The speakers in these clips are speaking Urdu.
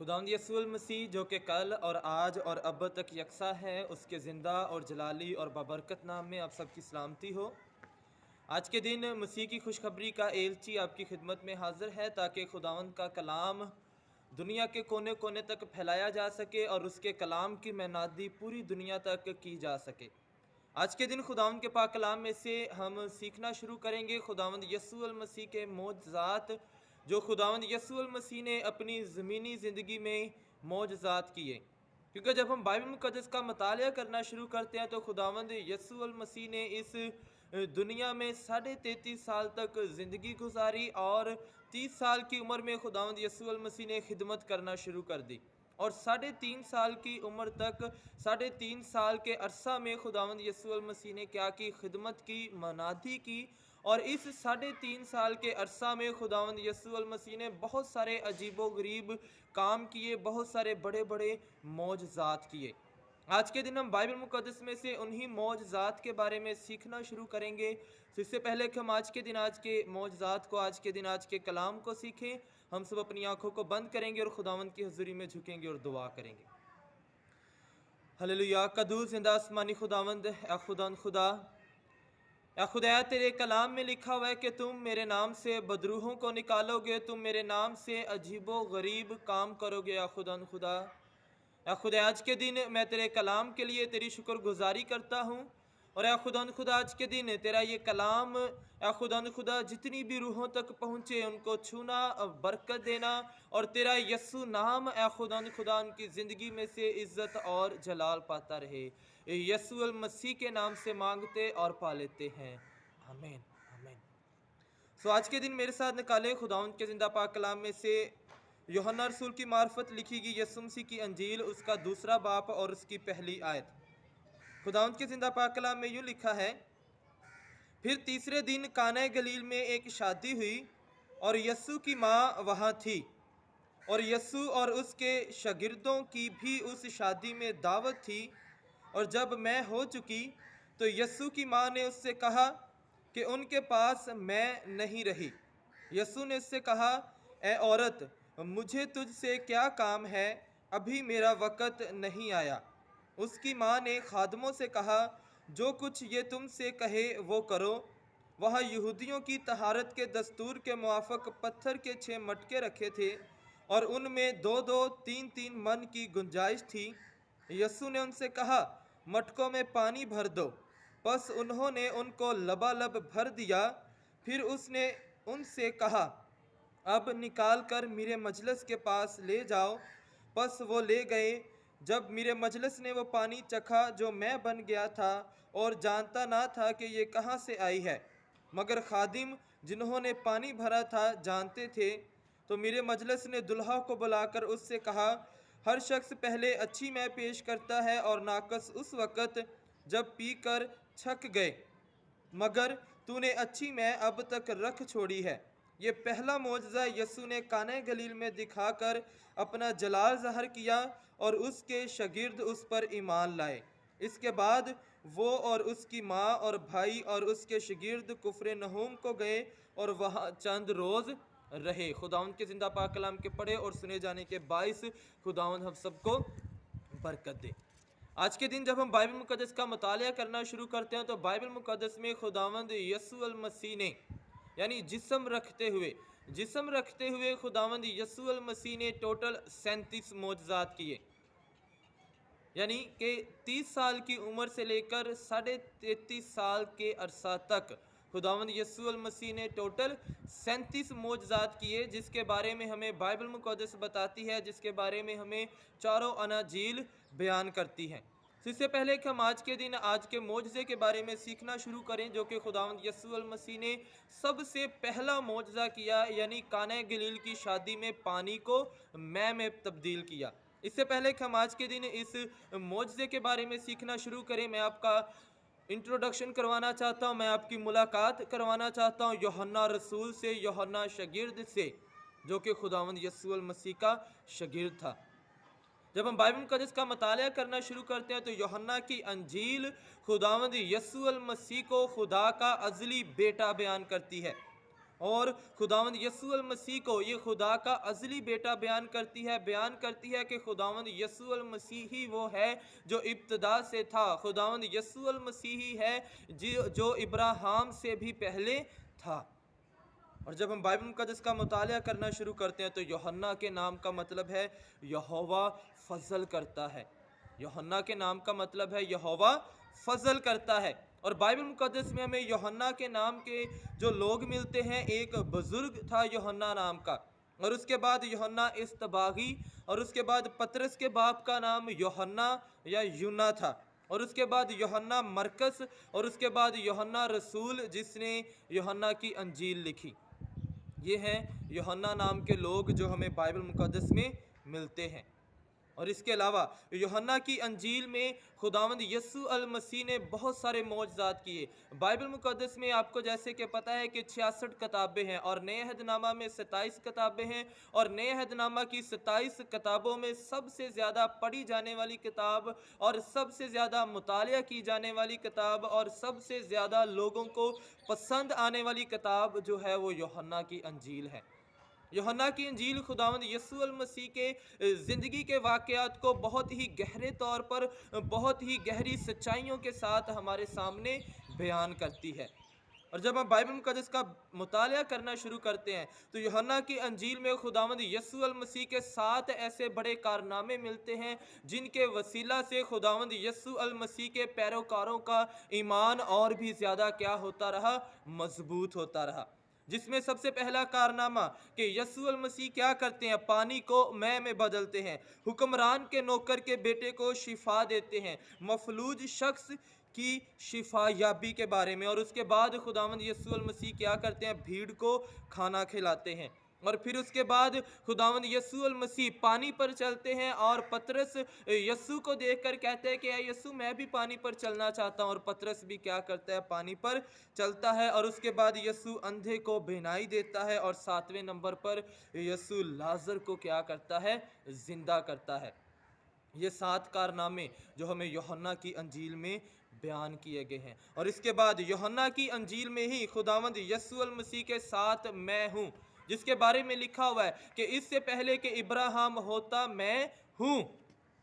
خداوند یسوع المسیح جو کہ کل اور آج اور اب تک یکساں ہے، اس کے زندہ اور جلالی اور بابرکت نام میں آپ سب کی سلامتی ہو۔ آج کے دن مسیح کی خوشخبری کا ایلچی آپ کی خدمت میں حاضر ہے تاکہ خداوند کا کلام دنیا کے کونے کونے تک پھیلایا جا سکے اور اس کے کلام کی منادی پوری دنیا تک کی جا سکے۔ آج کے دن خداوند کے پاک کلام میں سے ہم سیکھنا شروع کریں گے خداوند یسوع المسیح کے معجزات، جو خداوند یسوع المسیح نے اپنی زمینی زندگی میں معجزات کیے۔ کیونکہ جب ہم بائبل مقدس کا مطالعہ کرنا شروع کرتے ہیں تو خداوند یسوع المسیح نے اس دنیا میں 33.5 سال تک زندگی گزاری اور 30 سال کی عمر میں خداوند یسوع المسیح نے خدمت کرنا شروع کر دی، اور 3.5 سال کی عمر تک 3.5 سال کے عرصہ میں خداوند یسوع المسیح نے کیا کی؟ خدمت کی، منادی کی، اور اس 3.5 سال کے عرصہ میں خداوند یسوع المسیح نے بہت سارے عجیب و غریب کام کیے، بہت سارے بڑے بڑے معجزات کیے۔ آج کے دن ہم بائبل مقدس میں سے انہی معجزات کے بارے میں سیکھنا شروع کریں گے۔ اس سے پہلے کہ ہم آج کے معجزات کو، آج کے کلام کو سیکھیں، ہم سب اپنی آنکھوں کو بند کریں گے اور خداوند کی حضوری میں جھکیں گے اور دعا کریں گے۔ ہلیلویا! قدوس زندہ آسمانی خداوند، اے خدا، اے خدایا، تیرے کلام میں لکھا ہوا ہے کہ تم میرے نام سے بدروحوں کو نکالو گے، تم میرے نام سے عجیب و غریب کام کرو گے۔ اے خدا، آج کے دن میں تیرے کلام کے لیے تیری شکر گزاری کرتا ہوں، اور اے خدا آج کے دن تیرا یہ کلام اے خدا جتنی بھی روحوں تک پہنچے ان کو چھونا، برکت دینا، اور تیرا یسوع نام اے خدا ان کی زندگی میں سے عزت اور جلال پاتا رہے۔ یسوع المسیح کے نام سے مانگتے اور پا لیتے ہیں، آمین آمین۔ آج کے دن میرے ساتھ نکالے خداوند کے زندہ پاک کلام میں سے یوحنا رسول کی معرفت لکھی گئی یسوع مسیح کی انجیل، اس کا 2 باب اور اس کی پہلی آیت۔ خداوند کے زندہ پاک کلام میں یوں لکھا ہے: پھر تیسرے دن کانہ گلیل میں ایک شادی ہوئی اور یسوع کی ماں وہاں تھی، اور یسوع اور اس کے شاگردوں کی بھی اس شادی میں دعوت تھی۔ اور جب میں ہو چکی تو یسوع کی ماں نے اس سے کہا کہ ان کے پاس میں نہیں رہی۔ یسوع نے اس سے کہا: اے عورت، مجھے تجھ سے کیا کام ہے؟ ابھی میرا وقت نہیں آیا۔ اس کی ماں نے خادموں سے کہا: جو کچھ یہ تم سے کہے وہ کرو۔ وہاں یہودیوں کی طہارت کے دستور کے موافق پتھر کے 6 مٹکے رکھے تھے، اور ان میں 2 3 من کی گنجائش تھی۔ یسوع نے ان سے کہا: مٹکوں میں پانی بھر دو۔ پس انہوں نے ان کو لبالب بھر دیا۔ پھر اس نے ان سے کہا: اب نکال کر میرے مجلس کے پاس لے جاؤ۔ پس وہ لے گئے۔ جب میرے مجلس نے وہ پانی چکھا جو میں بن گیا تھا اور جانتا نہ تھا کہ یہ کہاں سے آئی ہے، مگر خادم جنہوں نے پانی بھرا تھا جانتے تھے، تو میرے مجلس نے دلہا کو بلا کر اس سے کہا: ہر شخص پہلے اچھی مے پیش کرتا ہے اور ناقص اس وقت جب پی کر چھک گئے، مگر تو نے اچھی مے اب تک رکھ چھوڑی ہے۔ یہ پہلا معجزہ یسوع نے کانہ گلیل میں دکھا کر اپنا جلال ظاہر کیا، اور اس کے شاگرد اس پر ایمان لائے۔ اس کے بعد وہ اور اس کی ماں اور بھائی اور اس کے شاگرد کفرنہوم کو گئے اور وہاں چند روز رہے۔ خداوند کے زندہ پاک کلام کے پڑھے اور سنے جانے کے باعث خداوند ہم سب کو برکت دے۔ آج کے دن جب ہم بائبل مقدس کا مطالعہ کرنا شروع کرتے ہیں تو بائبل مقدس میں خداوند یسوع المسیح نے، یعنی جسم رکھتے ہوئے خداوند یسوع المسیح نے ٹوٹل 37 معجزات کیے، یعنی کہ 30 سال کی عمر سے لے کر 33.5 سال کے عرصہ تک خداوند یسوع المسیح نے ٹوٹل 37 معجزات کیے، جس کے بارے میں ہمیں بائبل مقدس بتاتی ہے، جس کے بارے میں ہمیں چاروں اناجیل بیان کرتی ہیں۔ اس سے پہلے کہ ہم آج کے معجزے کے بارے میں سیکھنا شروع کریں، جو کہ خداوند یسوع المسیح نے سب سے پہلا معجزہ کیا، یعنی کانہ گلیل کی شادی میں پانی کو مے میں تبدیل کیا۔ اس سے پہلے کہ ہم آج کے دن اس معجزے کے بارے میں سیکھنا شروع کریں، میں آپ کا انٹروڈکشن کروانا چاہتا ہوں، میں آپ کی ملاقات کروانا چاہتا ہوں یوحنا رسول سے، یوحنا شاگرد سے، جو کہ خداوند یسوع المسیح کا شاگرد تھا۔ جب ہم بائبل مقدس کا مطالعہ کرنا شروع کرتے ہیں تو یوحنا کی انجیل خداوند یسوع المسیح کو خدا کا ازلی بیٹا بیان کرتی ہے، اور خداوند یسوع المسیح کو یہ خدا کا ازلی بیٹا بیان کرتی ہے کہ خداوند یسوع المسیح ہی وہ ہے جو ابتدا سے تھا، خداوند یسوع المسیح ہی ہے جو ابراہیم سے بھی پہلے تھا۔ اور جب ہم بائبل مقدس کا مطالعہ کرنا شروع کرتے ہیں تو یوحنا کے نام کا مطلب ہے یہوہ فضل کرتا ہے۔ یوحنا کے نام کا مطلب ہے یہوہ فضل کرتا ہے۔ اور بائبل مقدس میں ہمیں یوحنا کے نام کے جو لوگ ملتے ہیں، ایک بزرگ تھا یوحنا نام کا، اور اس کے بعد یوحنا استباغی، اور اس کے بعد پطرس کے باپ کا نام یوحنا یا یونا تھا، اور اس کے بعد یوحنا مرکس، اور اس کے بعد یوحنا رسول جس نے یوحنا کی انجیل لکھی۔ یہ ہیں یوحنا نام کے لوگ جو ہمیں بائبل مقدس میں ملتے ہیں۔ اور اس کے علاوہ یوحنا کی انجیل میں خداوند یسوع المسیح نے بہت سارے معجزات کیے۔ بائبل مقدس میں آپ کو جیسے کہ پتہ ہے کہ 66 کتابیں ہیں، اور نئے عہد نامہ میں 27 کتابیں ہیں، اور نئے عہد نامہ کی 27 کتابوں میں سب سے زیادہ پڑھی جانے والی کتاب، اور سب سے زیادہ مطالعہ کی جانے والی کتاب، اور سب سے زیادہ لوگوں کو پسند آنے والی کتاب جو ہے وہ یوحنا کی انجیل ہے۔ یوحنا کی انجیل خداوند یسوع المسیح کے زندگی کے واقعات کو بہت ہی گہرے طور پر، بہت ہی گہری سچائیوں کے ساتھ ہمارے سامنے بیان کرتی ہے۔ اور جب ہم بائبل مقدس کا مطالعہ کرنا شروع کرتے ہیں تو یوحنا کی انجیل میں خداوند یسوع المسیح کے 7 ایسے بڑے کارنامے ملتے ہیں جن کے وسیلہ سے خداوند یسوع المسیح کے پیروکاروں کا ایمان اور بھی زیادہ کیا ہوتا رہا؟ مضبوط ہوتا رہا۔ جس میں سب سے پہلا کارنامہ کہ یسوع المسیح کیا کرتے ہیں؟ پانی کو مے میں بدلتے ہیں، حکمران کے نوکر کے بیٹے کو شفا دیتے ہیں، مفلوج شخص کی شفا یابی کے بارے میں، اور اس کے بعد خداوند یسوع المسیح کیا کرتے ہیں؟ بھیڑ کو کھانا کھلاتے ہیں۔ اور پھر اس کے بعد خداوند یسوع المسیح پانی پر چلتے ہیں، اور پطرس یسوع کو دیکھ کر کہتے ہیں کہ اے یسوع میں بھی پانی پر چلنا چاہتا ہوں، اور پطرس بھی کیا کرتا ہے؟ پانی پر چلتا ہے۔ اور اس کے بعد یسوع اندھے کو بینائی دیتا ہے، اور 7ویں نمبر پر یسوع لازر کو کیا کرتا ہے؟ زندہ کرتا ہے۔ یہ 7 کارنامے جو ہمیں یوحنا کی انجیل میں بیان کیے گئے ہیں۔ اور اس کے بعد یوحنا کی انجیل میں ہی خداوند یسوع المسیح کے ساتھ میں ہوں، جس کے بارے میں لکھا ہوا ہے کہ اس سے پہلے کہ ابراہیم ہوتا میں ہوں۔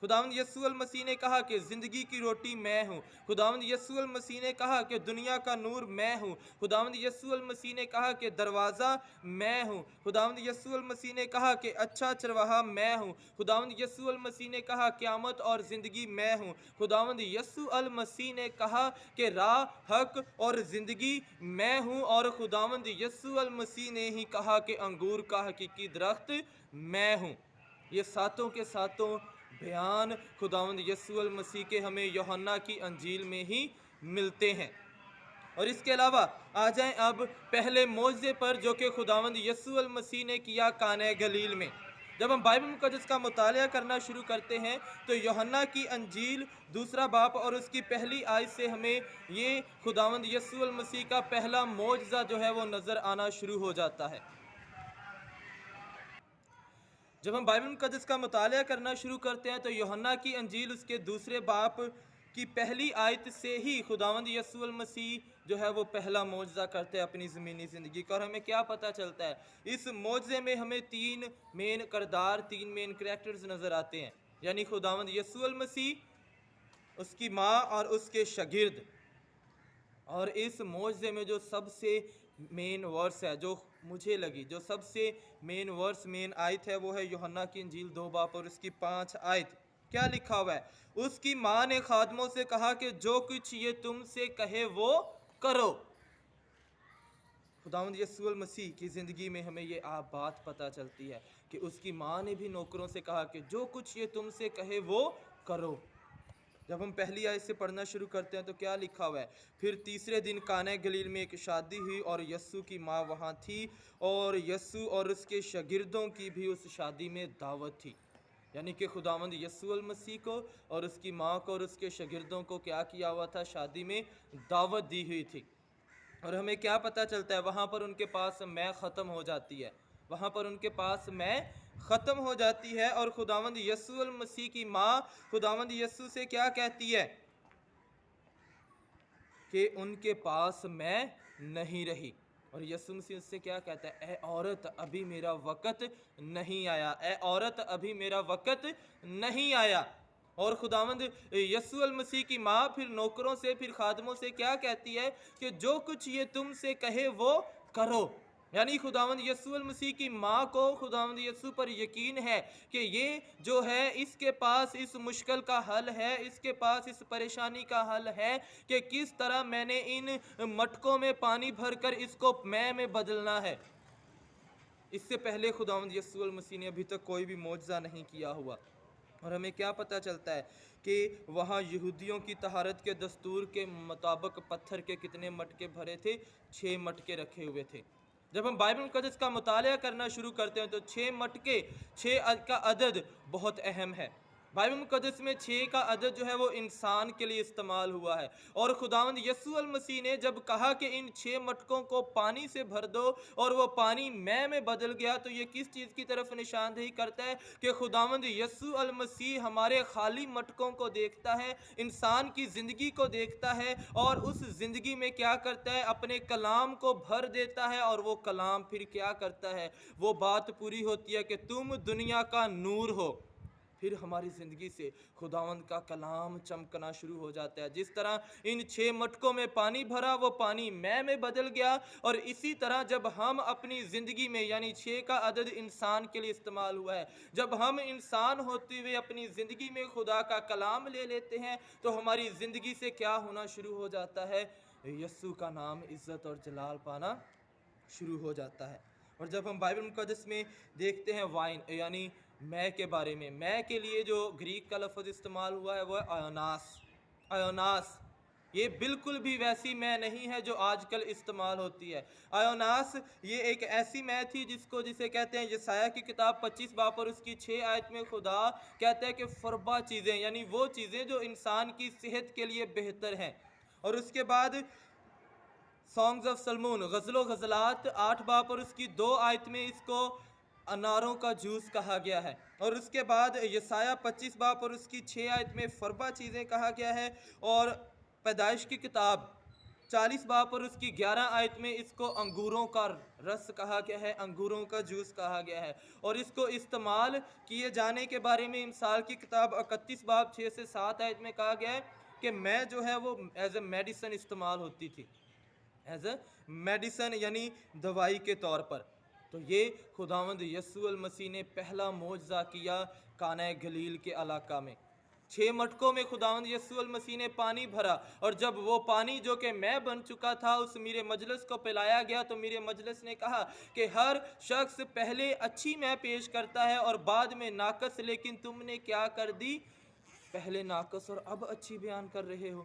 خداوند یسوع المسیح نے کہا کہ زندگی کی روٹی میں ہوں۔ خداوند یسوع المسیح نے کہا کہ دنیا کا نور میں ہوں۔ خداوند یسوع المسیح نے کہا کہ دروازہ میں ہوں۔ خداوند یسوع المسیح نے کہا کہ اچھا چرواہا میں ہوں۔ خداوند یسوع المسیح نے کہا قیامت اور زندگی میں ہوں۔ خداوند یسوع المسیح نے کہا کہ راہ، حق اور زندگی میں ہوں، اور خداوند یسوع المسیح نے ہی کہا کہ انگور کا حقیقی درخت میں ہوں۔ یہ 7 کے 7 بیان خداوند یسوع المسیح کے ہمیں یوحنا کی انجیل میں ہی ملتے ہیں۔ اور اس کے علاوہ آ جائیں اب پہلے معجزے پر جو کہ خداوند یسوع المسیح نے کیا قانہ گلیل میں۔ جب ہم بائبل مقدس کا مطالعہ کرنا شروع کرتے ہیں تو یوحنا کی انجیل 2 باب اور اس کی پہلی آیت سے ہمیں یہ خداوند یسوع المسیح کا پہلا معجزہ جو ہے وہ نظر آنا شروع ہو جاتا ہے۔ جب ہم بائبل مقدس کا مطالعہ کرنا شروع کرتے ہیں تو یوحنا کی انجیل اس کے 2 باب کی پہلی آیت سے ہی خداوند یسوع المسیح جو ہے وہ پہلا معجزہ کرتے ہیں اپنی زمینی زندگی کا۔ اور ہمیں کیا پتہ چلتا ہے؟ اس معجزے میں ہمیں 3 مین کردار، 3 مین کریکٹرز نظر آتے ہیں، یعنی خداوند یسوع المسیح، اس کی ماں اور اس کے شاگرد۔ اور اس معجزے میں جو سب سے مین ورس ہے، جو مجھے لگی، جو سب سے مین ورس، مین آیت ہے، وہ ہے یوحنا کی انجیل 2 باب اور اس کی 5 آیت۔ کیا لکھا ہوا ہے؟ اس کی ماں نے خادموں سے کہا کہ جو کچھ یہ تم سے کہے وہ کرو۔ خداوند یسوع المسیح کی زندگی میں ہمیں یہ بات پتہ چلتی ہے کہ اس کی ماں نے بھی نوکروں سے کہا کہ جو کچھ یہ تم سے کہے وہ کرو۔ جب ہم پہلی آیت سے پڑھنا شروع کرتے ہیں تو کیا لکھا ہوا ہے؟ پھر تیسرے دن قانہ گلیل میں ایک شادی ہوئی اور یسوع کی ماں وہاں تھی، اور یسوع اور اس کے شاگردوں کی بھی اس شادی میں دعوت تھی۔ یعنی کہ خداوند یسوع المسیح کو اور اس کی ماں کو اور اس کے شاگردوں کو کیا کیا ہوا تھا؟ شادی میں دعوت دی ہوئی تھی۔ اور ہمیں کیا پتہ چلتا ہے؟ وہاں پر ان کے پاس میں ختم ہو جاتی ہے، وہاں پر ان کے پاس میں ختم ہو جاتی ہے، اور خداوند یسوع المسیح کی ماں خداوند یسوع سے کیا کہتی ہے؟ کہ ان کے پاس میں نہیں رہی۔ اور یسوع مسیح اس سے کیا کہتا ہے؟ اے عورت ابھی میرا وقت نہیں آیا، اے عورت ابھی میرا وقت نہیں آیا۔ اور خداوند یسوع المسیح کی ماں پھر نوکروں سے، پھر خادموں سے کیا کہتی ہے کہ جو کچھ یہ تم سے کہے وہ کرو۔ یعنی خداوند یسوع المسیح کی ماں کو خداوند یسوع پر یقین ہے کہ یہ جو ہے اس کے پاس اس مشکل کا حل ہے، اس کے پاس اس پریشانی کا حل ہے کہ کس طرح میں نے ان مٹکوں میں پانی بھر کر اس کو میں بدلنا ہے۔ اس سے پہلے خداوند یسوع المسیح نے ابھی تک کوئی بھی معجزہ نہیں کیا ہوا۔ اور ہمیں کیا پتہ چلتا ہے کہ وہاں یہودیوں کی طہارت کے دستور کے مطابق پتھر کے کتنے مٹکے بھرے تھے؟ 6 مٹکے رکھے ہوئے تھے۔ جب ہم بائبل مقدس کا مطالعہ کرنا شروع کرتے ہیں تو 6 مٹکے، 6 کا عدد بہت اہم ہے۔ بائبل مقدس میں 6 کا عدد جو ہے وہ انسان کے لیے استعمال ہوا ہے، اور خداوند یسوع المسیح نے جب کہا کہ ان 6 مٹکوں کو پانی سے بھر دو اور وہ پانی میں بدل گیا، تو یہ کس چیز کی طرف نشاندہی کرتا ہے کہ خداوند یسوع المسیح ہمارے خالی مٹکوں کو دیکھتا ہے، انسان کی زندگی کو دیکھتا ہے، اور اس زندگی میں کیا کرتا ہے؟ اپنے کلام کو بھر دیتا ہے، اور وہ کلام پھر کیا کرتا ہے؟ وہ بات پوری ہوتی ہے کہ تم دنیا کا نور ہو۔ پھر ہماری زندگی سے خداوند کا کلام چمکنا شروع ہو جاتا ہے۔ جس طرح ان 6 مٹکوں میں پانی بھرا، وہ پانی میں بدل گیا، اور اسی طرح جب ہم اپنی زندگی میں، یعنی 6 کا عدد انسان کے لیے استعمال ہوا ہے، جب ہم انسان ہوتے ہوئے اپنی زندگی میں خدا کا کلام لے لیتے ہیں تو ہماری زندگی سے کیا ہونا شروع ہو جاتا ہے؟ یسوع کا نام عزت اور جلال پانا شروع ہو جاتا ہے۔ اور جب ہم بائبل مقدس میں دیکھتے ہیں وائن یعنی میں کے بارے میں، میں کے لیے جو گریک کا لفظ استعمال ہوا ہے وہ آیوناس۔ آیوناس یہ بالکل بھی ویسی میں نہیں ہے جو آج کل استعمال ہوتی ہے۔ آیوناس یہ ایک ایسی میں تھی جسے کہتے ہیں یسایہ کی کتاب 25 باب اور اس کی 6 آیت میں خدا کہتا ہے کہ فربا چیزیں، یعنی وہ چیزیں جو انسان کی صحت کے لیے بہتر ہیں۔ اور اس کے بعد سانگز آف سلمون، غزل و غزلات 8 باب اور اس کی 2 آیت میں اس کو اناروں کا جوس کہا گیا ہے۔ اور اس کے بعد یسایہ 25 باب اور اس کی 6 آیت میں فربا چیزیں کہا گیا ہے، اور پیدائش کی کتاب 40 باب اور اس کی 11 آیت میں اس کو انگوروں کا رس کہا گیا ہے، انگوروں کا جوس کہا گیا ہے۔ اور اس کو استعمال کیے جانے کے بارے میں امثال کی کتاب 31 باب 6 سے 7 آیت میں کہا گیا ہے کہ میں جو ہے وہ ایز اے میڈیسن استعمال ہوتی تھی، ایز اے میڈیسن یعنی دوائی کے طور پر۔ تو یہ خداوند یسوع المسیح نے پہلا معجزہ کیا کانہ گلیل کے علاقہ میں۔ 6 مٹکوں میں خداوند یسوع المسیح نے پانی بھرا، اور جب وہ پانی جو کہ میں بن چکا تھا اس میرے مجلس کو پلایا گیا تو میرے مجلس نے کہا کہ ہر شخص پہلے اچھی میں پیش کرتا ہے اور بعد میں ناقص، لیکن تم نے کیا کر دی؟ پہلے ناقص اور اب اچھی بیان کر رہے ہو۔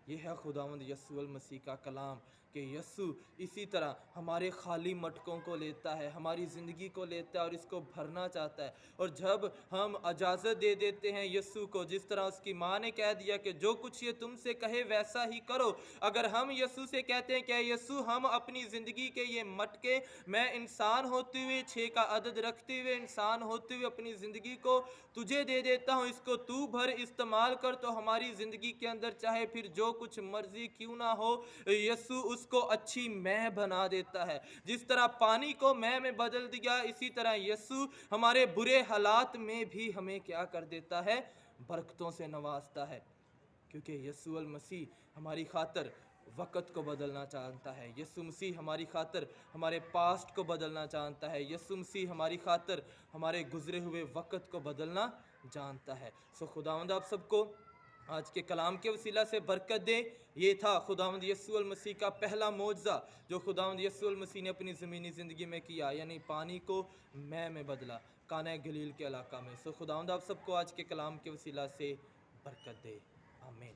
یہ ہے خداوند یسوع المسیح کا کلام کہ یسوع اسی طرح ہمارے خالی مٹکوں کو لیتا ہے، ہماری زندگی کو لیتا ہے اور اس کو بھرنا چاہتا ہے۔ اور جب ہم اجازت دے دیتے ہیں یسوع کو، جس طرح اس کی ماں نے کہہ دیا کہ جو کچھ یہ تم سے کہے ویسا ہی کرو، اگر ہم یسوع سے کہتے ہیں کہ یسوع ہم اپنی زندگی کے یہ مٹکے، میں انسان ہوتے ہوئے 6 کا عدد رکھتے ہوئے انسان ہوتے ہوئے اپنی زندگی کو تجھے دے دیتا ہوں، اس کو تو بھر استعمال کر، تو ہماری زندگی کے اندر چاہے پھر جو کچھ مرضی کیوں نہ ہو، یسوع اس کو اچھی میں بنا دیتا ہے۔ جس طرح پانی کو میں بدل دیا، اسی طرح یسوع ہمارے برے حالات میں بھی ہمیں کیا کر دیتا ہے؟ برکتوں سے نوازتا ہے، کیونکہ یسوع المسیح ہماری خاطر وقت کو بدلنا چاہتا ہے۔ یسوع مسیح ہماری خاطر ہمارے پاسٹ کو بدلنا چاہتا ہے۔ یسوع مسیح ہماری خاطر ہمارے گزرے ہوئے وقت کو بدلنا جانتا ہے۔ سو خداوند آپ سب کو آج کے کلام کے وسیلہ سے برکت دے۔ یہ تھا خداوند یسوع المسیح کا پہلا معجزہ جو خداوند یسوع المسیح نے اپنی زمینی زندگی میں کیا، یعنی پانی کو میں بدلا کانہ گلیل کے علاقہ میں۔ سو خداوند آپ سب کو آج کے کلام کے وسیلہ سے برکت دے، آمین۔